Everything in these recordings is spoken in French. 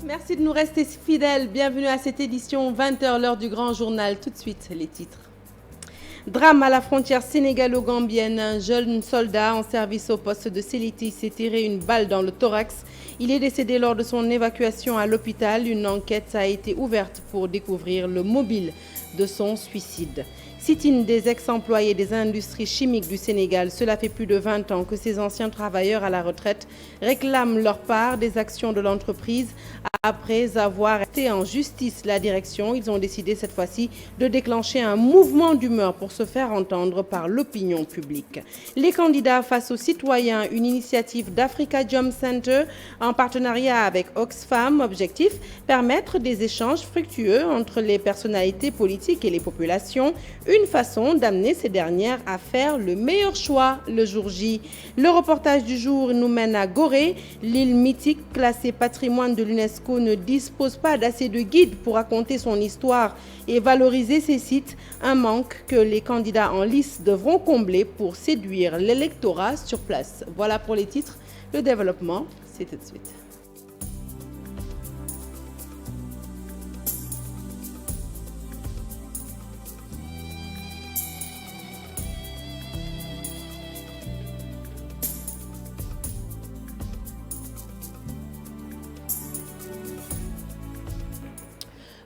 Merci de nous rester fidèles. Bienvenue à cette édition 20h, l'heure du grand journal. Tout de suite, les titres. Drame à la frontière sénégalo-gambienne. Un jeune soldat en service au poste de Séléti s'est tiré une balle dans le thorax. Il est décédé lors de son évacuation à l'hôpital. Une enquête a été ouverte pour découvrir le mobile de son suicide. Sit-in des ex-employés des industries chimiques du Sénégal. Cela fait plus de 20 ans que ces anciens travailleurs à la retraite réclament leur part des actions de l'entreprise. Après avoir été en justice la direction, ils ont décidé cette fois-ci de déclencher un mouvement d'humeur pour se faire entendre par l'opinion publique. Les candidats face aux citoyens, une initiative d'Africa Jom Center en partenariat avec Oxfam. Objectif, permettre des échanges fructueux entre les personnalités politiques et les populations. Une façon d'amener ces dernières à faire le meilleur choix le jour J. Le reportage du jour nous mène à Gorée. L'île mythique classée patrimoine de l'UNESCO ne dispose pas d'assez de guides pour raconter son histoire et valoriser ses sites. Un manque que les candidats en lice devront combler pour séduire l'électorat sur place. Voilà pour les titres. Le développement, c'est tout de suite.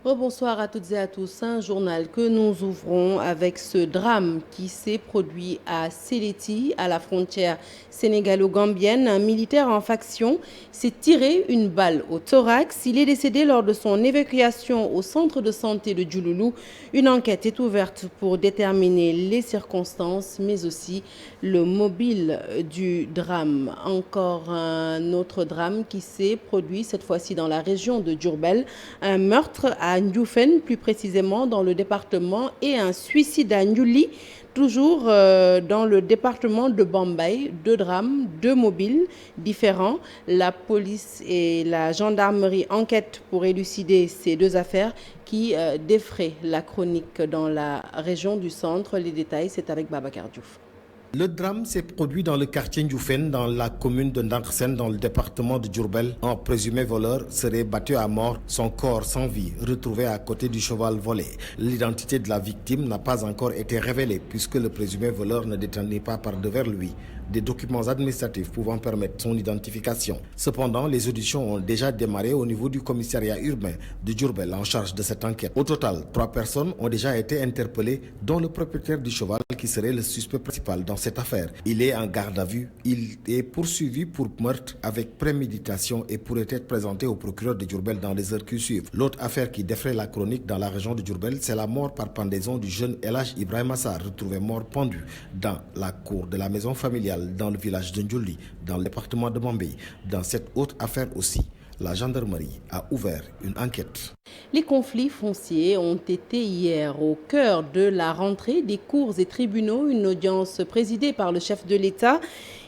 Bonsoir à toutes et à tous. Un journal que nous ouvrons avec ce drame qui s'est produit à Séléti, à la frontière sénégalo-gambienne. Un militaire en faction s'est tiré une balle au thorax. Il est décédé lors de son évacuation au centre de santé de Djouloulou. Une enquête est ouverte pour déterminer les circonstances, mais aussi le mobile du drame. Encore un autre drame qui s'est produit, cette fois-ci dans la région de Diourbel. Un meurtre à Ndioufène, plus précisément dans le département, et un suicide à Ndiouli, toujours dans le département de Bambay. Deux drames, deux mobiles différents. La police et la gendarmerie enquêtent pour élucider ces deux affaires qui défraient la chronique dans la région du centre. Les détails, c'est avec Babacar Diouf. Le drame s'est produit dans le quartier Ndioufène, dans la commune de Ndankrsen, dans le département de Diourbel. Un présumé voleur serait battu à mort, son corps sans vie, retrouvé à côté du cheval volé. L'identité de la victime n'a pas encore été révélée, puisque le présumé voleur ne détenait pas par devers lui des documents administratifs pouvant permettre son identification. Cependant, les auditions ont déjà démarré au niveau du commissariat urbain de Diourbel en charge de cette enquête. Au total, 3 personnes ont déjà été interpellées, dont le propriétaire du cheval qui serait le suspect principal dans cette affaire. Il est en garde à vue. Il est poursuivi pour meurtre avec préméditation et pourrait être présenté au procureur de Diourbel dans les heures qui suivent. L'autre affaire qui défraie la chronique dans la région de Diourbel, c'est la mort par pendaison du jeune Elhaj Ibrahima Sarr, retrouvé mort pendu dans la cour de la maison familiale dans le village de Ndiouli, dans le département de Bambey. Dans cette autre affaire aussi, la gendarmerie a ouvert une enquête. Les conflits fonciers ont été hier au cœur de la rentrée des cours et tribunaux, une audience présidée par le chef de l'État.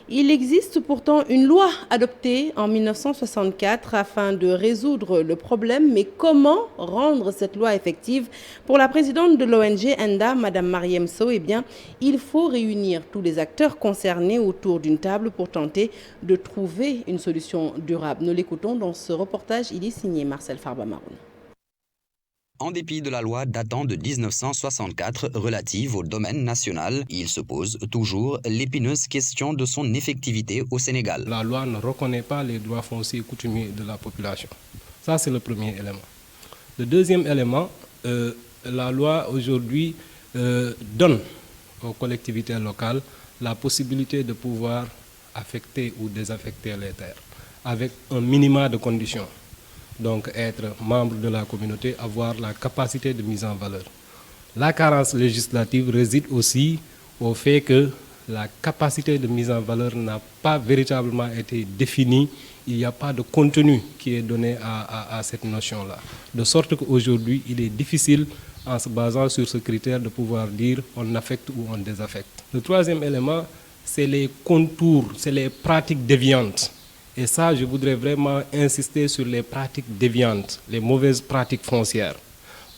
Il existe pourtant une loi adoptée en 1964 afin de résoudre le problème. Mais comment rendre cette loi effective? Pour la présidente de l'ONG ENDA, Mme Mariam Sow, eh bien, il faut réunir tous les acteurs concernés autour d'une table pour tenter de trouver une solution durable. Nous l'écoutons dans ce reportage. Il est signé Marcel Farba-Maroun. En dépit de la loi datant de 1964 relative au domaine national, il se pose toujours l'épineuse question de son effectivité au Sénégal. La loi ne reconnaît pas les droits fonciers coutumiers de la population. Ça, c'est le premier élément. Le deuxième élément, la loi aujourd'hui donne aux collectivités locales la possibilité de pouvoir affecter ou désaffecter les terres avec un minimum de conditions. Donc être membre de la communauté, avoir la capacité de mise en valeur. La carence législative réside aussi au fait que la capacité de mise en valeur n'a pas véritablement été définie. Il n'y a pas de contenu qui est donné à cette notion-là. De sorte qu'aujourd'hui, il est difficile, en se basant sur ce critère, de pouvoir dire on affecte ou on désaffecte. Le troisième élément, c'est les contours, c'est les pratiques déviantes. Et ça, je voudrais vraiment insister sur les pratiques déviantes, les mauvaises pratiques foncières.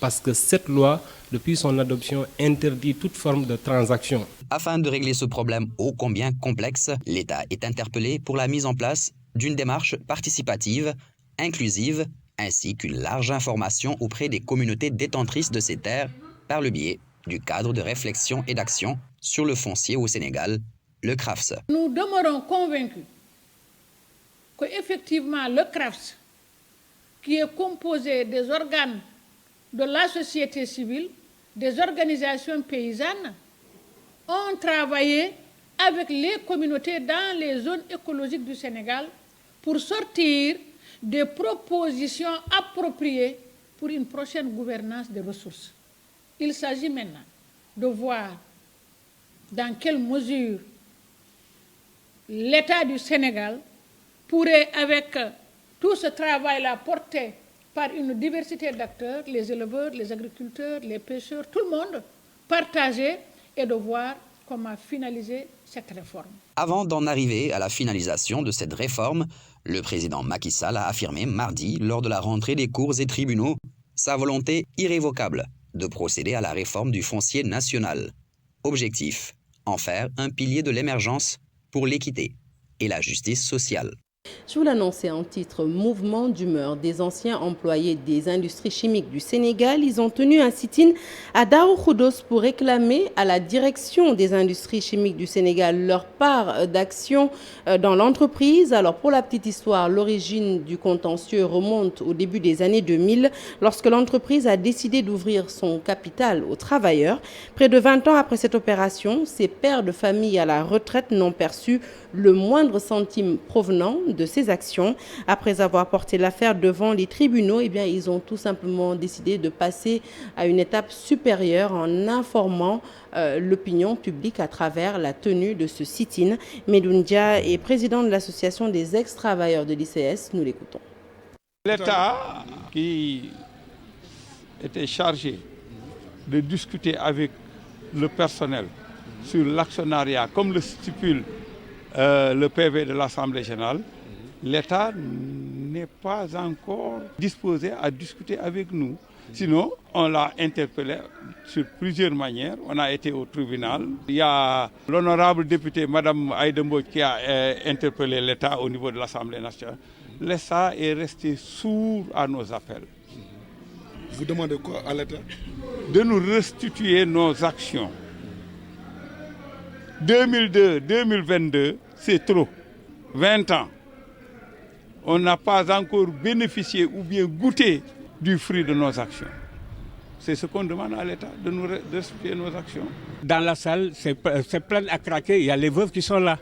Parce que cette loi, depuis son adoption, interdit toute forme de transaction. Afin de régler ce problème ô combien complexe, l'État est interpellé pour la mise en place d'une démarche participative, inclusive ainsi qu'une large information auprès des communautés détentrices de ces terres par le biais du cadre de réflexion et d'action sur le foncier au Sénégal, le CRAFS. Nous demeurons convaincus qu'effectivement le CRAFS, qui est composé des organes de la société civile, des organisations paysannes, ont travaillé avec les communautés dans les zones écologiques du Sénégal pour sortir des propositions appropriées pour une prochaine gouvernance des ressources. Il s'agit maintenant de voir dans quelle mesure l'État du Sénégal pourrait, avec tout ce travail-là porté par une diversité d'acteurs, les éleveurs, les agriculteurs, les pêcheurs, tout le monde, partager et de voir comment finaliser cette réforme. Avant d'en arriver à la finalisation de cette réforme, le président Macky Sall a affirmé mardi, lors de la rentrée des cours et tribunaux, sa volonté irrévocable de procéder à la réforme du foncier national. Objectif, en faire un pilier de l'émergence pour l'équité et la justice sociale. Je vous l'annonçais en titre, mouvement d'humeur des anciens employés des industries chimiques du Sénégal. Ils ont tenu un sit-in à Darou Khoudoss pour réclamer à la direction des industries chimiques du Sénégal leur part d'action dans l'entreprise. Alors pour la petite histoire, l'origine du contentieux remonte au début des années 2000 lorsque l'entreprise a décidé d'ouvrir son capital aux travailleurs. Près de 20 ans après cette opération, ces pères de famille à la retraite n'ont perçu le moindre centime provenant de ces actions. Après avoir porté l'affaire devant les tribunaux, ils ont tout simplement décidé de passer à une étape supérieure en informant l'opinion publique à travers la tenue de ce sit-in. Medoune Dia est président de l'association des ex-travailleurs de l'ICS. Nous l'écoutons. L'État qui était chargé de discuter avec le personnel sur l'actionnariat, comme le stipule le PV de l'Assemblée générale, l'État n'est pas encore disposé à discuter avec nous. Sinon, on l'a interpellé sur plusieurs manières. On a été au tribunal. Il y a l'honorable député, Mme Aïdembo, qui a interpellé l'État au niveau de l'Assemblée nationale. L'État est resté sourd à nos appels. Vous demandez quoi à l'État? De nous restituer nos actions. 2002-2022, c'est trop. 20 ans. On n'a pas encore bénéficié ou bien goûté du fruit de nos actions. C'est ce qu'on demande à l'État, de nous restituer nos actions. Dans la salle, c'est plein à craquer. Il y a les veuves qui sont là.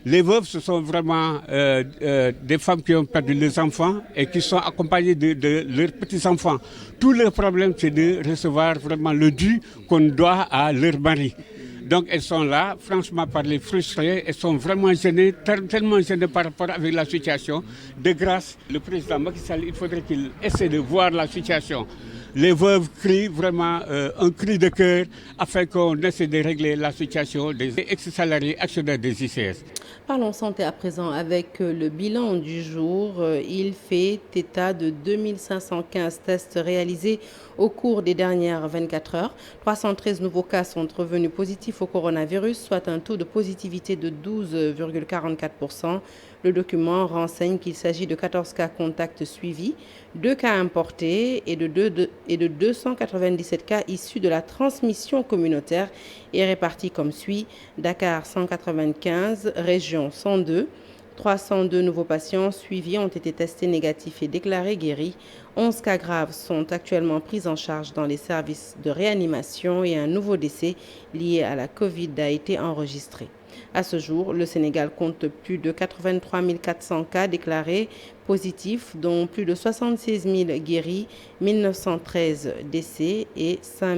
Les veuves, ce sont vraiment des femmes qui ont perdu leurs enfants et qui sont accompagnées de leurs petits-enfants. Tout leur problème, c'est de recevoir vraiment le dû qu'on doit à leur mari. Donc elles sont là, franchement parler, frustrées, elles sont vraiment gênées, tellement gênées par rapport avec la situation. De grâce, le président Macky Sall, il faudrait qu'il essaie de voir la situation. Les veuves crient vraiment un cri de cœur afin qu'on essaie de régler la situation des ex-salariés actionnaires des ICS. Parlons santé à présent avec le bilan du jour. Il fait état de 2515 tests réalisés au cours des dernières 24 heures. 313 nouveaux cas sont revenus positifs au coronavirus, soit un taux de positivité de 12,44%. Le document renseigne qu'il s'agit de 14 cas contacts suivis, 2 cas importés et de 297 cas issus de la transmission communautaire et répartis comme suit. Dakar 195, région 102. 302 nouveaux patients suivis ont été testés négatifs et déclarés guéris. 11 cas graves sont actuellement pris en charge dans les services de réanimation et un nouveau décès lié à la Covid a été enregistré. À ce jour, le Sénégal compte plus de 83 400 cas déclarés positifs, dont plus de 76 000 guéris, 1913 décès et 5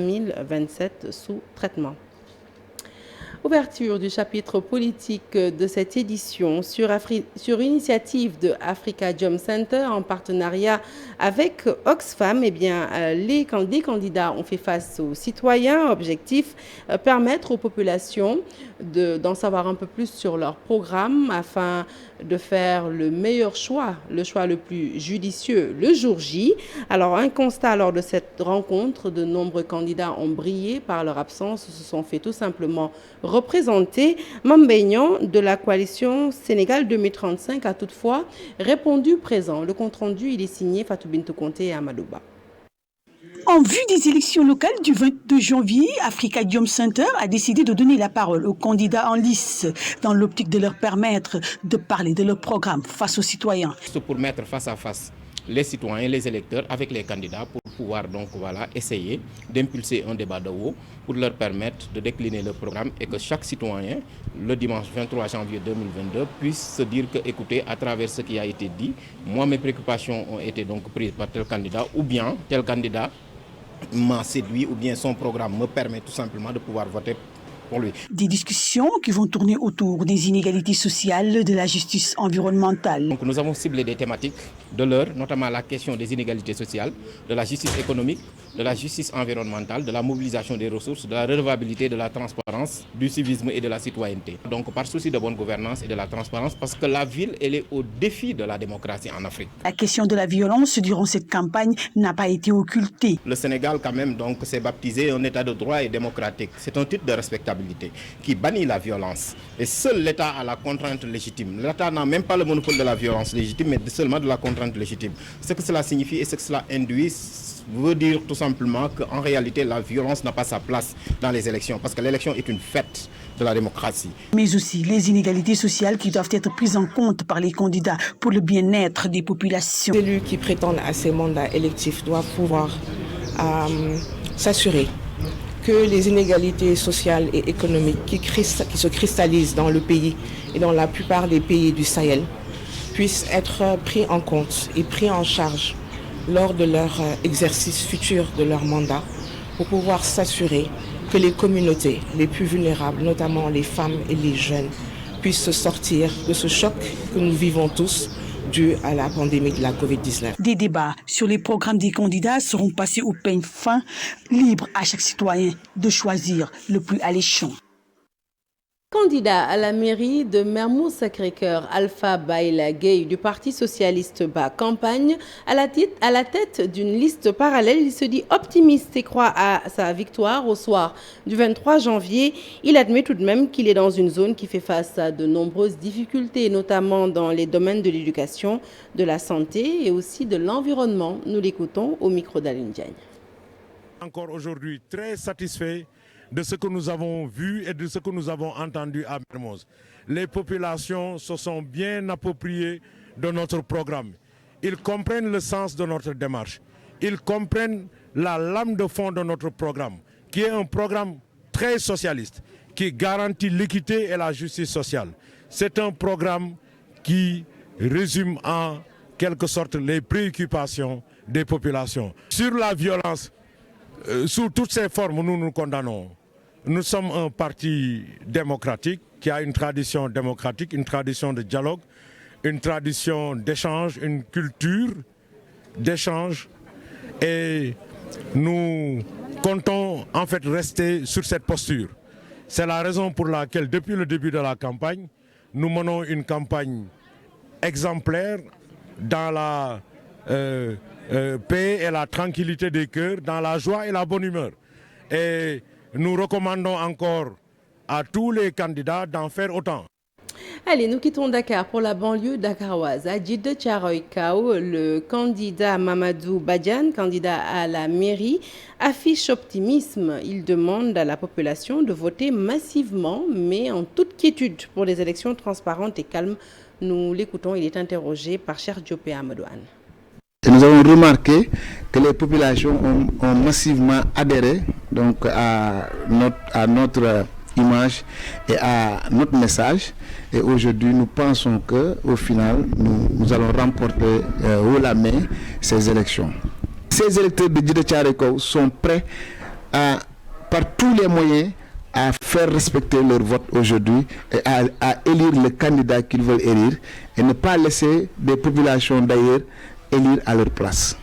027 sous traitement. Ouverture du chapitre politique de cette édition sur initiative de Africa Jom Center en partenariat avec Oxfam. Les candidats ont fait face aux citoyens. Objectif, permettre aux populations d'en savoir un peu plus sur leur programme afin de faire le meilleur choix, le choix le plus judicieux le jour J. Alors, un constat lors de cette rencontre, de nombreux candidats ont brillé par leur absence, se sont fait tout simplement représentés. Mambéignan de la coalition Sénégal 2035 a toutefois répondu présent. Le compte-rendu, il est signé Fatou Bintou Conté et Amadouba. En vue des élections locales du 22 janvier, Afrikajom Center a décidé de donner la parole aux candidats en lice dans l'optique de leur permettre de parler de leur programme face aux citoyens. C'est pour mettre face à face les citoyens, les électeurs avec les candidats pour pouvoir donc essayer d'impulser un débat de haut pour leur permettre de décliner le programme et que chaque citoyen, le dimanche 23 janvier 2022, puisse se dire que, écoutez, à travers ce qui a été dit, moi mes préoccupations ont été donc prises par tel candidat ou bien tel candidat m'a séduit ou bien son programme me permet tout simplement de pouvoir voter pour lui. Des discussions qui vont tourner autour des inégalités sociales, de la justice environnementale. Donc nous avons ciblé des thématiques de l'heure, notamment la question des inégalités sociales, de la justice économique, de la justice environnementale, de la mobilisation des ressources, de la redevabilité, de la transparence, du civisme et de la citoyenneté. Donc par souci de bonne gouvernance et de la transparence, parce que la ville, elle est au défi de la démocratie en Afrique. La question de la violence durant cette campagne n'a pas été occultée. Le Sénégal quand même donc s'est baptisé un état de droit et démocratique. C'est un titre de respectabilité qui bannit la violence. Et seul l'État a la contrainte légitime. L'État n'a même pas le monopole de la violence légitime, mais seulement de la contrainte légitime. Ce que cela signifie et ce que cela induit veut dire tout simplement qu'en réalité, la violence n'a pas sa place dans les élections, parce que l'élection est une fête de la démocratie. Mais aussi les inégalités sociales qui doivent être prises en compte par les candidats pour le bien-être des populations. Les élus qui prétendent à ces mandats électifs doivent pouvoir s'assurer que les inégalités sociales et économiques qui se cristallisent dans le pays et dans la plupart des pays du Sahel puissent être pris en compte et pris en charge lors de leur exercice futur de leur mandat pour pouvoir s'assurer que les communautés les plus vulnérables, notamment les femmes et les jeunes, puissent se sortir de ce choc que nous vivons tous dû à la pandémie de la Covid-19. Des débats sur les programmes des candidats seront passés au peigne fin, libre à chaque citoyen de choisir le plus alléchant. Candidat à la mairie de Mermoz-Sacré-Cœur, Alpha Baïla Gueye du Parti Socialiste Bas campagne à la tête d'une liste parallèle. Il se dit optimiste et croit à sa victoire au soir du 23 janvier. Il admet tout de même qu'il est dans une zone qui fait face à de nombreuses difficultés, notamment dans les domaines de l'éducation, de la santé et aussi de l'environnement. Nous l'écoutons au micro d'Aline Diagne. Encore aujourd'hui très satisfait de ce que nous avons vu et de ce que nous avons entendu à Mermoz. Les populations se sont bien appropriées de notre programme. Ils comprennent le sens de notre démarche. Ils comprennent la lame de fond de notre programme, qui est un programme très socialiste, qui garantit l'équité et la justice sociale. C'est un programme qui résume en quelque sorte les préoccupations des populations. Sur la violence, sous toutes ses formes, nous nous condamnons. Nous sommes un parti démocratique qui a une tradition démocratique, une tradition de dialogue, une tradition d'échange, une culture d'échange. Et nous comptons en fait rester sur cette posture. C'est la raison pour laquelle, depuis le début de la campagne, nous menons une campagne exemplaire dans la paix et la tranquillité des cœurs, dans la joie et la bonne humeur. Et nous recommandons encore à tous les candidats d'en faire autant. Allez, nous quittons Dakar pour la banlieue dakaroise. À Djiddah Thiaroye Kao, le candidat Mamadou Badiane, candidat à la mairie, affiche optimisme. Il demande à la population de voter massivement, mais en toute quiétude pour des élections transparentes et calmes. Nous l'écoutons, il est interrogé par Cheikh Diopé Amadouane. Et nous avons remarqué que les populations ont massivement adhéré donc, à notre image et à notre message. Et aujourd'hui, nous pensons qu'au final, nous allons remporter haut la main ces élections. Ces électeurs de Djiddah Thiaroye Kao sont prêts par tous les moyens à faire respecter leur vote aujourd'hui et à élire le candidat qu'ils veulent élire et ne pas laisser des populations d'ailleurs élire à leur place.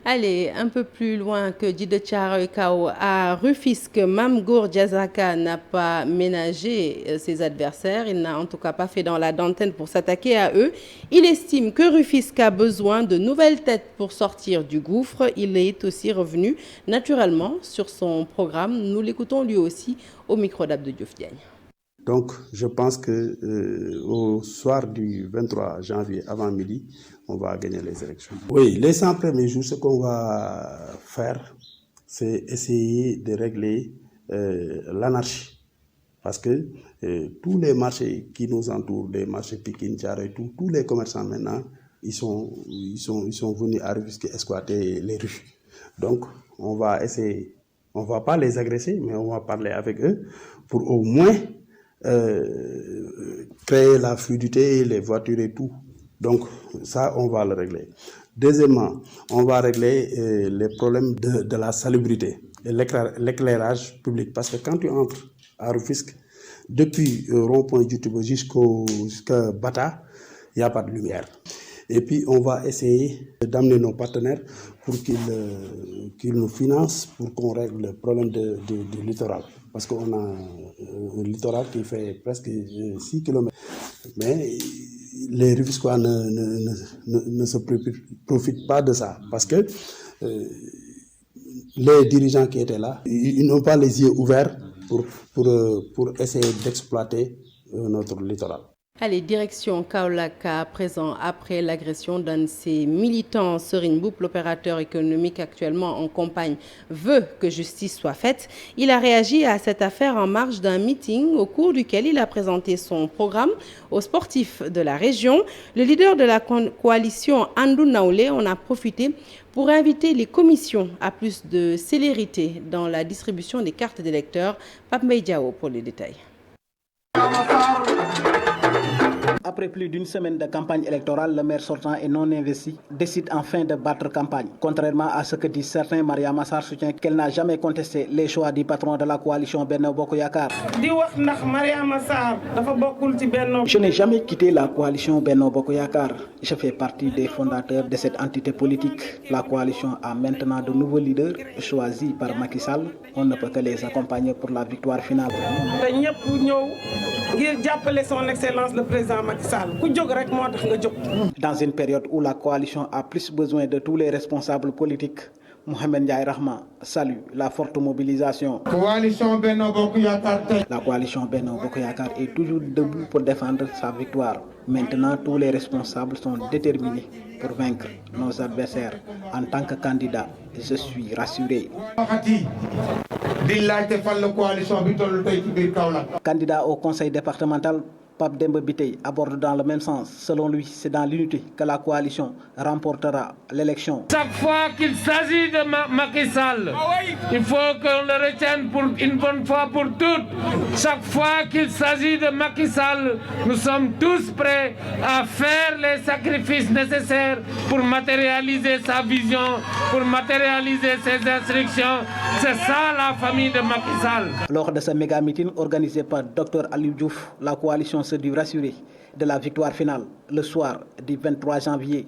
Allez, un peu plus loin que Djiddah Thiaroye Kao, à Rufisque, Mame Gor Diazaka n'a pas ménagé ses adversaires. Il n'a en tout cas pas fait dans la dentelle pour s'attaquer à eux. Il estime que Rufisque a besoin de nouvelles têtes pour sortir du gouffre. Il est aussi revenu naturellement sur son programme. Nous l'écoutons lui aussi au micro d'Abdou Diouf Diagne. Donc, je pense que au soir du 23 janvier, avant midi, on va gagner les élections. Oui, les 100 premiers jours, ce qu'on va faire, c'est essayer de régler l'anarchie. Parce que tous les marchés qui nous entourent, les marchés Pikine, Thiaroye, tous les commerçants maintenant, ils sont venus à Rufisque exploiter les rues. Donc, on va essayer, on ne va pas les agresser, mais on va parler avec eux pour au moins créer la fluidité, les voitures et tout. Donc, ça, on va le régler. Deuxièmement, on va régler les problèmes de la salubrité et l'éclairage public. Parce que quand tu entres à Rufisque, depuis rond-point Djoutouba jusqu'à Bata, il n'y a pas de lumière. Et puis, on va essayer d'amener nos partenaires pour qu'ils nous financent pour qu'on règle le problème du littoral. Parce qu'on a un littoral qui fait presque 6 km. Mais les Rufisquois ne se profitent pas de ça. Parce que les dirigeants qui étaient là, ils n'ont pas les yeux ouverts pour essayer d'exploiter notre littoral. Allez, direction Kaolack à présent, après l'agression d'un de ses militants, Serigne Mboup, l'opérateur économique actuellement en campagne, veut que justice soit faite. Il a réagi à cette affaire en marge d'un meeting au cours duquel il a présenté son programme aux sportifs de la région. Le leader de la coalition Andou Naoulé en a profité pour inviter les commissions à plus de célérité dans la distribution des cartes d'électeurs. Pape Mbaye Diao pour les détails. Après plus d'une semaine de campagne électorale, le maire sortant et non investi décide enfin de battre campagne. Contrairement à ce que disent certains, Mariama Massar soutient qu'elle n'a jamais contesté les choix du patron de la coalition Benno Bokk Yakaar. Je n'ai jamais quitté la coalition Benno Bokk Yakaar. Je fais partie des fondateurs de cette entité politique. La coalition a maintenant de nouveaux leaders choisis par Macky Sall. On ne peut que les accompagner pour la victoire finale. Son Excellence le président Macky Sall. Dans une période où la coalition a plus besoin de tous les responsables politiques, Mohamed Ndiaye Rahma salue la forte mobilisation. La coalition Benno Bokk Yakaar est toujours debout pour défendre sa victoire. Maintenant, tous les responsables sont déterminés pour vaincre nos adversaires. En tant que candidat, je suis rassuré. Candidat au conseil départemental, Pape Demba Bitèye aborde dans le même sens. Selon lui, c'est dans l'unité que la coalition remportera l'élection. Chaque fois qu'il s'agit de Macky Sall, il faut qu'on le retienne pour une bonne fois pour toutes. Chaque fois qu'il s'agit de Macky Sall, nous sommes tous prêts à faire les sacrifices nécessaires pour matérialiser sa vision, pour matérialiser ses instructions. C'est ça la famille de Macky Sall. Lors de ce méga-meeting organisé par Dr Aliou Diouf, la coalition se dit rassurée de la victoire finale le soir du 23 janvier.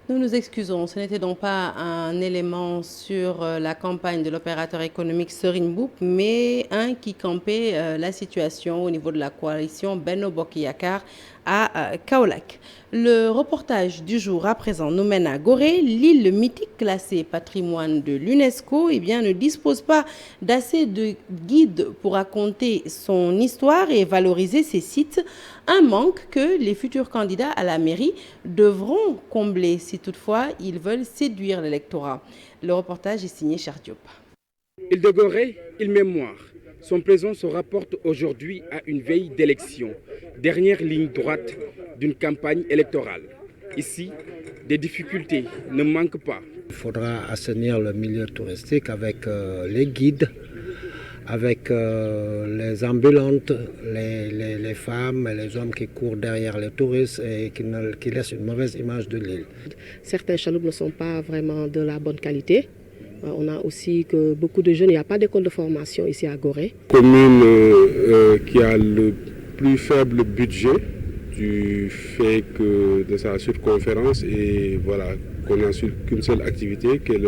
Nous nous excusons, ce n'était donc pas un élément sur la campagne de l'opérateur économique Serigne Mboup, mais un qui campait la situation au niveau de la coalition Benno Bokk Yakaar à Kaolack. Le reportage du jour à présent nous mène à Gorée. L'île mythique classée patrimoine de l'UNESCO ne dispose pas d'assez de guides pour raconter son histoire et valoriser ses sites. Un manque que les futurs candidats à la mairie devront combler si toutefois ils veulent séduire l'électorat. Le reportage est signé Cheikh Diop. Île de Gorée, île mémoire. Son présent se rapporte aujourd'hui à une veille d'élection, dernière ligne droite d'une campagne électorale. Ici, des difficultés ne manquent pas. Il faudra assainir le milieu touristique avec les guides, avec les ambulantes, les femmes et les hommes qui courent derrière les touristes et qui laissent une mauvaise image de l'île. Certains chaloupes ne sont pas vraiment de la bonne qualité. On a aussi que beaucoup de jeunes, il n'y a pas d'école de formation ici à Gorée. Commune qui a le plus faible budget du fait que de sa circonférence et voilà, qu'on n'a qu'une seule activité, qui est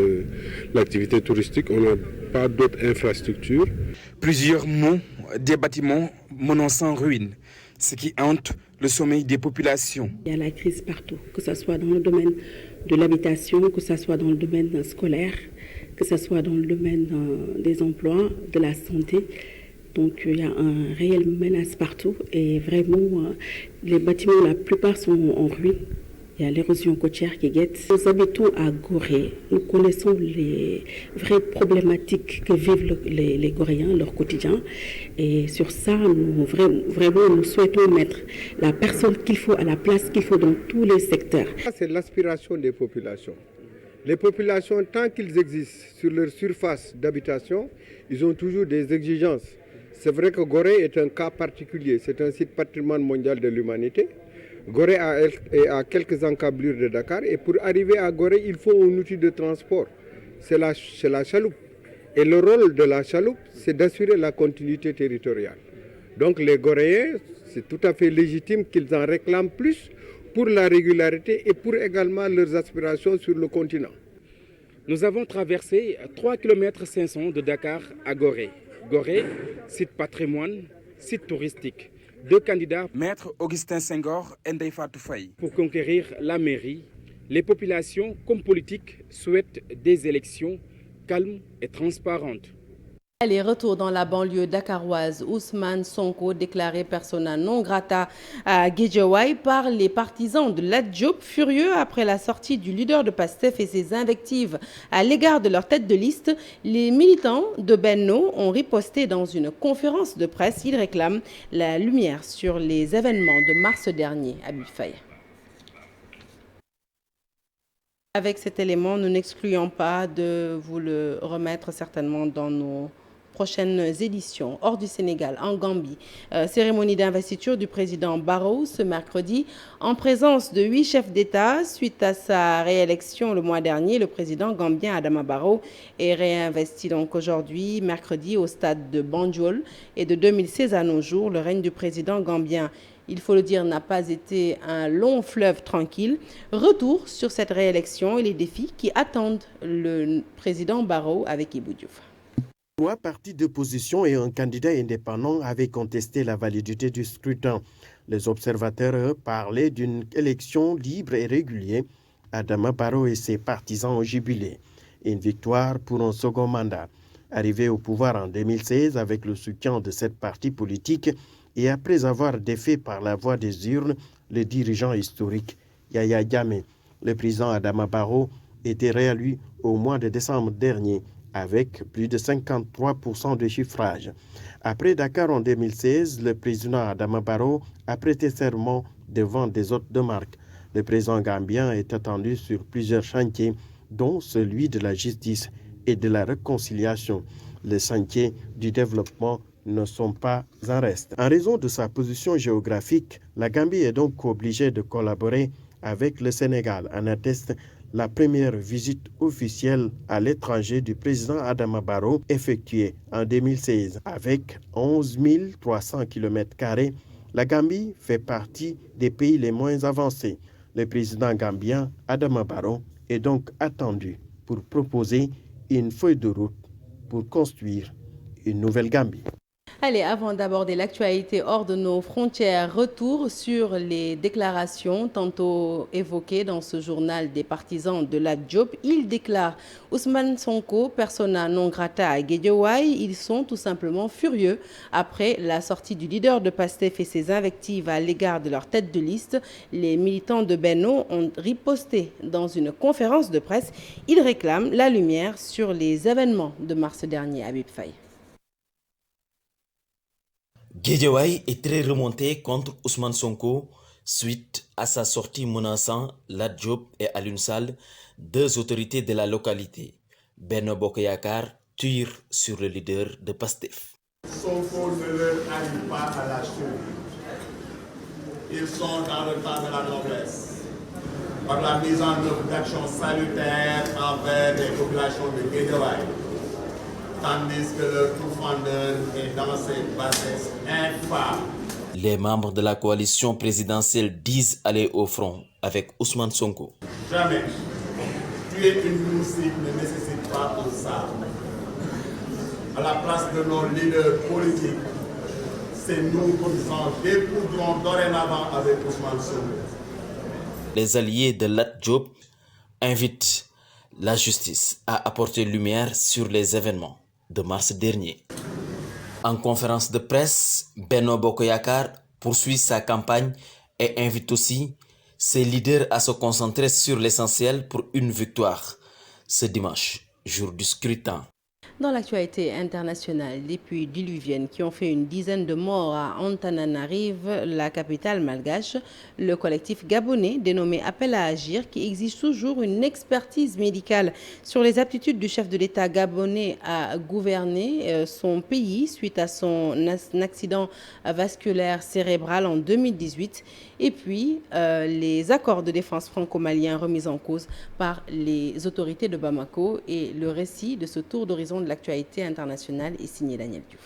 l'activité touristique. On n'a pas d'autres infrastructures. Plusieurs monts, des bâtiments menaçant ruine, ce qui hante le sommeil des populations. Il y a la crise partout, que ce soit dans le domaine de l'habitation, que ce soit dans le domaine scolaire, que ce soit dans le domaine des emplois, de la santé. Donc il y a une réelle menace partout et vraiment les bâtiments, la plupart sont en ruine. Il y a l'érosion côtière qui guette. Nous habitons à Gorée. Nous connaissons les vraies problématiques que vivent les Goréens, leur quotidien. Et sur ça, nous souhaitons mettre la personne qu'il faut à la place qu'il faut dans tous les secteurs. C'est l'aspiration des populations. Les populations, tant qu'ils existent sur leur surface d'habitation, ils ont toujours des exigences. C'est vrai que Gorée est un cas particulier. C'est un site patrimoine mondial de l'humanité. Gorée est à quelques encablures de Dakar et pour arriver à Gorée, il faut un outil de transport. C'est la chaloupe. Et le rôle de la chaloupe, c'est d'assurer la continuité territoriale. Donc les Goréens, c'est tout à fait légitime qu'ils en réclament plus pour la régularité et pour également leurs aspirations sur le continent. Nous avons traversé 3,5 km de Dakar à Gorée. Gorée, site patrimoine, site touristique. 2 candidats, Maître Augustin Senghor et Ndeye Fatou Faye. Pour conquérir la mairie, les populations comme politiques souhaitent des élections calmes et transparentes. Allez, retour dans la banlieue dakaroise. Ousmane Sonko déclaré persona non grata à Guédiawaye par les partisans de Lat Diop, furieux après la sortie du leader de PASTEF et ses invectives à l'égard de leur tête de liste. Les militants de Benno ont riposté dans une conférence de presse. Ils réclament la lumière sur les événements de mars dernier à Buffaye. Avec cet élément, nous n'excluons pas de vous le remettre certainement dans nos prochaines éditions. Hors du Sénégal, en Gambie, cérémonie d'investiture du président Barrow ce mercredi en présence de 8 chefs d'État. Suite à sa réélection le mois dernier, le président gambien Adama Barrow est réinvesti donc aujourd'hui, mercredi, au stade de Banjul. Et de 2016 à nos jours, le règne du président gambien, il faut le dire, n'a pas été un long fleuve tranquille. Retour sur cette réélection et les défis qui attendent le président Barrow avec Ibou Diouf. 3 partis d'opposition et un candidat indépendant avaient contesté la validité du scrutin. Les observateurs parlaient d'une élection libre et régulière. Adama Barrow et ses partisans ont jubilé. Une victoire pour un second mandat. Arrivé au pouvoir en 2016 avec le soutien de 7 partis politiques et après avoir défait par la voie des urnes le dirigeant historique Yahya Jammeh, le président Adama Barrow était réélu au mois de décembre dernier avec plus de 53% de chiffrage. Après Dakar en 2016, le président Adama Barrow a prêté serment devant des hôtes de marque. Le président gambien est attendu sur plusieurs chantiers, dont celui de la justice et de la réconciliation. Les chantiers du développement ne sont pas en reste. En raison de sa position géographique, la Gambie est donc obligée de collaborer avec le Sénégal, en atteste la première visite officielle à l'étranger du président Adama Barrow effectuée en 2016. Avec 11 300 km², la Gambie fait partie des pays les moins avancés. Le président gambien Adama Barrow est donc attendu pour proposer une feuille de route pour construire une nouvelle Gambie. Allez, avant d'aborder l'actualité hors de nos frontières, retour sur les déclarations tantôt évoquées dans ce journal des partisans de Lat Diop. Il déclare Ousmane Sonko, persona non grata à Guédiawaye. Ils sont tout simplement furieux après la sortie du leader de PASTEF et ses invectives à l'égard de leur tête de liste. Les militants de Benno ont riposté dans une conférence de presse. Ils réclament la lumière sur les événements de mars dernier à Buffaye. Guédiawaye est très remonté contre Ousmane Sonko suite à sa sortie menaçant Lat Diop et Alioune Sall, 2 autorités de la localité. Benno Bokk Yakaar tire sur le leader de PASTEF. Sonko ne leur arrive pas à la cheville. Ils sont dans le temps de la noblesse, par la mise en œuvre d'actions salutaires envers les populations de Guédiawaye. Tandis que leur profondeur est dans ces bassesses infâmes. Les membres de la coalition présidentielle disent aller au front avec Ousmane Sonko. Jamais. Tuer une moustique ne nécessite pas un sabre. À la place de nos leaders politiques, c'est nous qui nous dépoudrons dorénavant avec Ousmane Sonko. Les alliés de Lat Diop invitent la justice à apporter lumière sur les événements de mars dernier. En conférence de presse, Benno Bokk Yakaar poursuit sa campagne et invite aussi ses leaders à se concentrer sur l'essentiel pour une victoire ce dimanche, jour du scrutin. Dans l'actualité internationale, des pluies diluviennes qui ont fait une dizaine de morts à Antananarive, la capitale malgache, le collectif gabonais dénommé Appel à agir, qui exige toujours une expertise médicale sur les aptitudes du chef de l'État gabonais à gouverner son pays suite à son accident vasculaire cérébral en 2018. Et puis, les accords de défense franco-maliens remis en cause par les autorités de Bamako. Et le récit de ce tour d'horizon de l'actualité internationale est signé Daniel Diouf.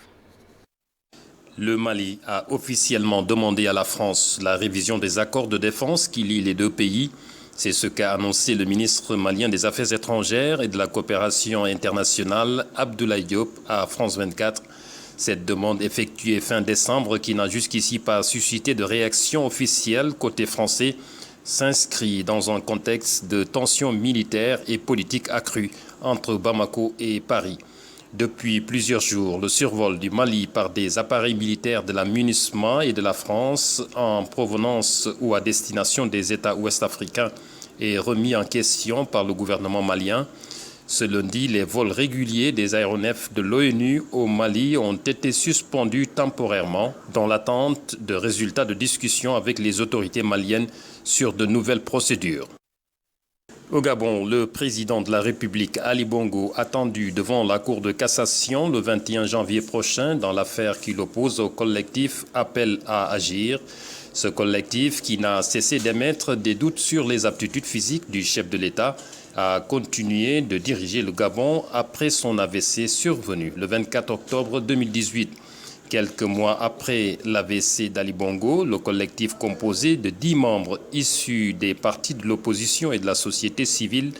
Le Mali a officiellement demandé à la France la révision des accords de défense qui lient les deux pays. C'est ce qu'a annoncé le ministre malien des Affaires étrangères et de la coopération internationale, Abdoulaye Diop, à France 24. Cette demande effectuée fin décembre, qui n'a jusqu'ici pas suscité de réaction officielle côté français, s'inscrit dans un contexte de tensions militaires et politiques accrues entre Bamako et Paris. Depuis plusieurs jours, le survol du Mali par des appareils militaires de la MINUSMA et de la France en provenance ou à destination des États ouest-africains est remis en question par le gouvernement malien. Ce lundi, les vols réguliers des aéronefs de l'ONU au Mali ont été suspendus temporairement dans l'attente de résultats de discussions avec les autorités maliennes sur de nouvelles procédures. Au Gabon, le président de la République, Ali Bongo, attendu devant la Cour de cassation le 21 janvier prochain dans l'affaire qui l'oppose au collectif Appel à agir. Ce collectif, qui n'a cessé d'émettre des doutes sur les aptitudes physiques du chef de l'État, a continué de diriger le Gabon après son AVC survenu le 24 octobre 2018. Quelques mois après l'AVC d'Ali Bongo, le collectif composé de 10 membres issus des partis de l'opposition et de la société civile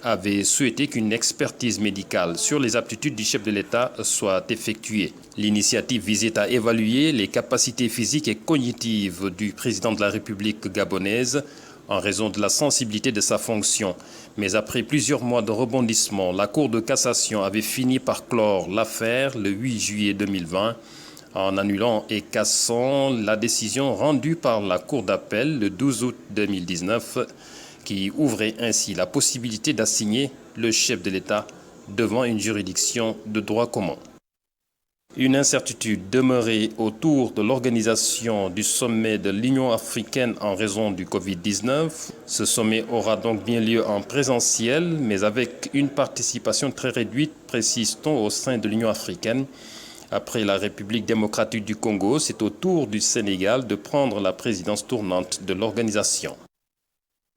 avait souhaité qu'une expertise médicale sur les aptitudes du chef de l'État soit effectuée. L'initiative visait à évaluer les capacités physiques et cognitives du président de la République gabonaise en raison de la sensibilité de sa fonction. Mais après plusieurs mois de rebondissement, la Cour de cassation avait fini par clore l'affaire le 8 juillet 2020 en annulant et cassant la décision rendue par la Cour d'appel le 12 août 2019 qui ouvrait ainsi la possibilité d'assigner le chef de l'État devant une juridiction de droit commun. Une incertitude demeurait autour de l'organisation du sommet de l'Union africaine en raison du Covid-19. Ce sommet aura donc bien lieu en présentiel, mais avec une participation très réduite, précise-t-on, au sein de l'Union africaine. Après la République démocratique du Congo, c'est au tour du Sénégal de prendre la présidence tournante de l'organisation.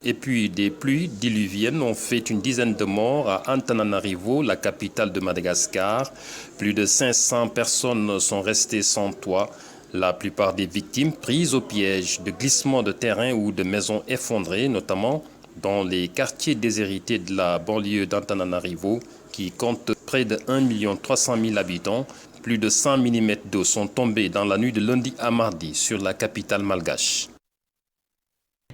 Et puis, des pluies diluviennes ont fait une dizaine de morts à Antananarivo, la capitale de Madagascar. Plus de 500 personnes sont restées sans toit. La plupart des victimes prises au piège de glissements de terrain ou de maisons effondrées, notamment dans les quartiers déshérités de la banlieue d'Antananarivo, qui compte près de 1 300 000 habitants. Plus de 100 mm d'eau sont tombés dans la nuit de lundi à mardi sur la capitale malgache.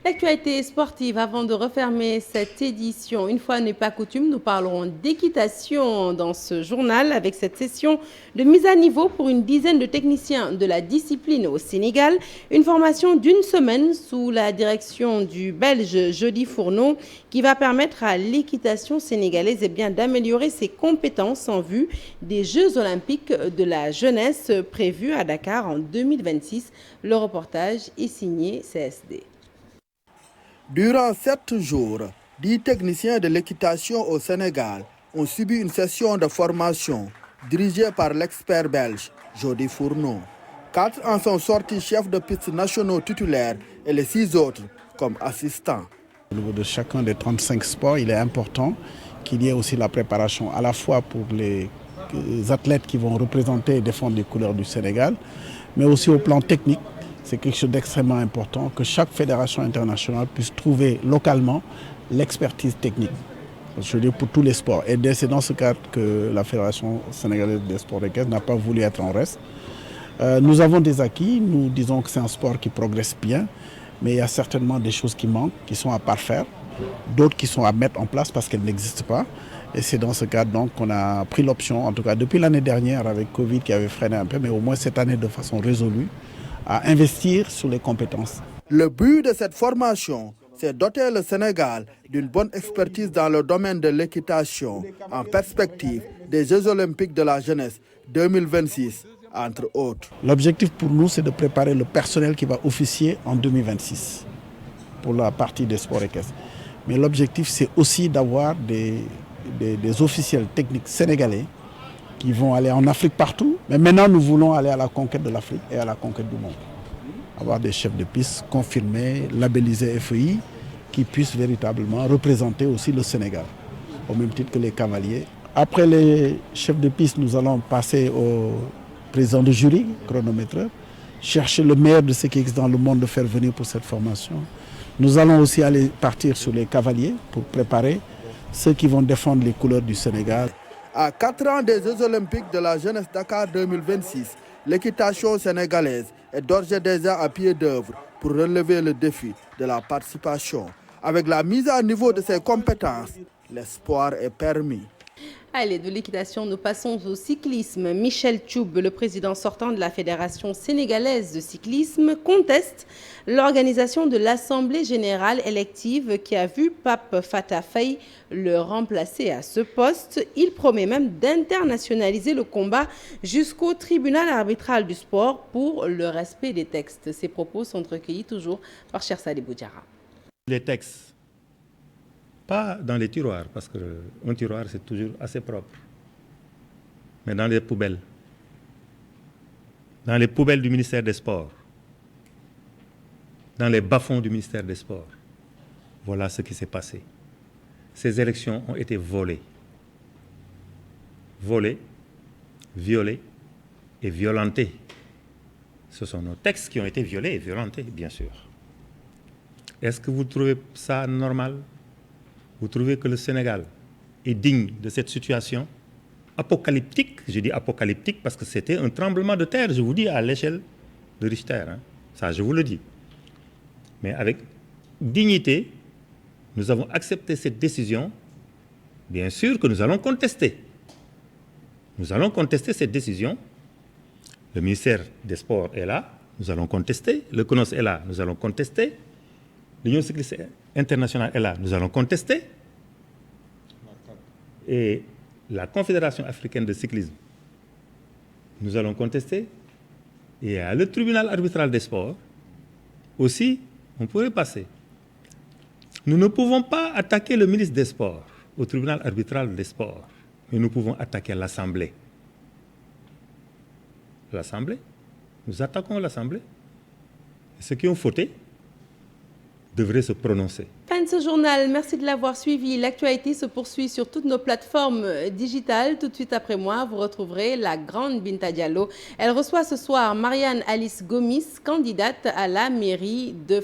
L'actualité sportive, avant de refermer cette édition, une fois n'est pas coutume, nous parlerons d'équitation dans ce journal avec cette session de mise à niveau pour une dizaine de techniciens de la discipline au Sénégal. Une formation d'une semaine sous la direction du Belge Jody Fourneau qui va permettre à l'équitation sénégalaise d'améliorer ses compétences en vue des Jeux olympiques de la jeunesse prévus à Dakar en 2026. Le reportage est signé CSD. Durant 7 jours, 10 techniciens de l'équitation au Sénégal ont subi une session de formation dirigée par l'expert belge Jody Fourneau. 4 en sont sortis chefs de piste nationaux titulaires et les 6 autres comme assistants. Au niveau de chacun des 35 sports, il est important qu'il y ait aussi la préparation à la fois pour les athlètes qui vont représenter et défendre les couleurs du Sénégal, mais aussi au plan technique. C'est quelque chose d'extrêmement important que chaque fédération internationale puisse trouver localement l'expertise technique. Je dis pour tous les sports. Et c'est dans ce cadre que la Fédération sénégalaise des sports équestres n'a pas voulu être en reste. Nous avons des acquis, nous disons que c'est un sport qui progresse bien, mais il y a certainement des choses qui manquent, qui sont à parfaire, d'autres qui sont à mettre en place parce qu'elles n'existent pas. Et c'est dans ce cadre donc qu'on a pris l'option, en tout cas depuis l'année dernière avec Covid qui avait freiné un peu, mais au moins cette année de façon résolue, à investir sur les compétences. Le but de cette formation, c'est doter le Sénégal d'une bonne expertise dans le domaine de l'équitation en perspective des Jeux olympiques de la jeunesse 2026, entre autres. L'objectif pour nous, c'est de préparer le personnel qui va officier en 2026 pour la partie des sports équestres. Mais l'objectif, c'est aussi d'avoir des officiels techniques sénégalais qui vont aller en Afrique partout. Mais maintenant, nous voulons aller à la conquête de l'Afrique et à la conquête du monde. Avoir des chefs de piste confirmés, labellisés FEI, qui puissent véritablement représenter aussi le Sénégal, au même titre que les cavaliers. Après les chefs de piste, nous allons passer au président de jury, chronométreur, chercher le meilleur de ce qui existe dans le monde de faire venir pour cette formation. Nous allons aussi aller partir sur les cavaliers pour préparer ceux qui vont défendre les couleurs du Sénégal. À 4 ans des Jeux olympiques de la jeunesse Dakar 2026, l'équitation sénégalaise est d'ores et déjà à pied d'œuvre pour relever le défi de la participation. Avec la mise à niveau de ses compétences, l'espoir est permis. Allez, de l'équitation, nous passons au cyclisme. Michel Thioub, le président sortant de la Fédération sénégalaise de cyclisme, conteste l'organisation de l'Assemblée générale élective qui a vu Pape Fatah Faye le remplacer à ce poste. Il promet même d'internationaliser le combat jusqu'au tribunal arbitral du sport pour le respect des textes. Ces propos sont recueillis toujours par Cheikh Sadibou Diarra. Les textes, pas dans les tiroirs, parce qu'un tiroir c'est toujours assez propre, mais dans les poubelles. Dans les poubelles du ministère des Sports, dans les bas-fonds du ministère des Sports. Voilà ce qui s'est passé. Ces élections ont été volées. Volées, violées et violentées. Ce sont nos textes qui ont été violés et violentés, bien sûr. Est-ce que vous trouvez ça normal? Vous trouvez que le Sénégal est digne de cette situation apocalyptique? Je dis apocalyptique parce que c'était un tremblement de terre, je vous dis, à l'échelle de Richter. Ça, je vous le dis. Mais avec dignité, nous avons accepté cette décision. Bien sûr que nous allons contester. Nous allons contester cette décision. Le ministère des Sports est là, nous allons contester. Le CNOS est là, nous allons contester. L'Union cycliste internationale est là, nous allons contester. Et la Confédération africaine de cyclisme, nous allons contester. Et à le tribunal arbitral des sports, aussi, on pourrait passer. Nous ne pouvons pas attaquer le ministre des Sports au tribunal arbitral des sports, mais nous pouvons attaquer l'Assemblée. L'Assemblée, nous attaquons l'Assemblée. Ceux qui ont fauté devraient se prononcer. Fin de ce journal, merci de l'avoir suivi. L'actualité se poursuit sur toutes nos plateformes digitales. Tout de suite après moi, vous retrouverez la grande Binta Diallo. Elle reçoit ce soir Marianne Alice Gomis, candidate à la mairie de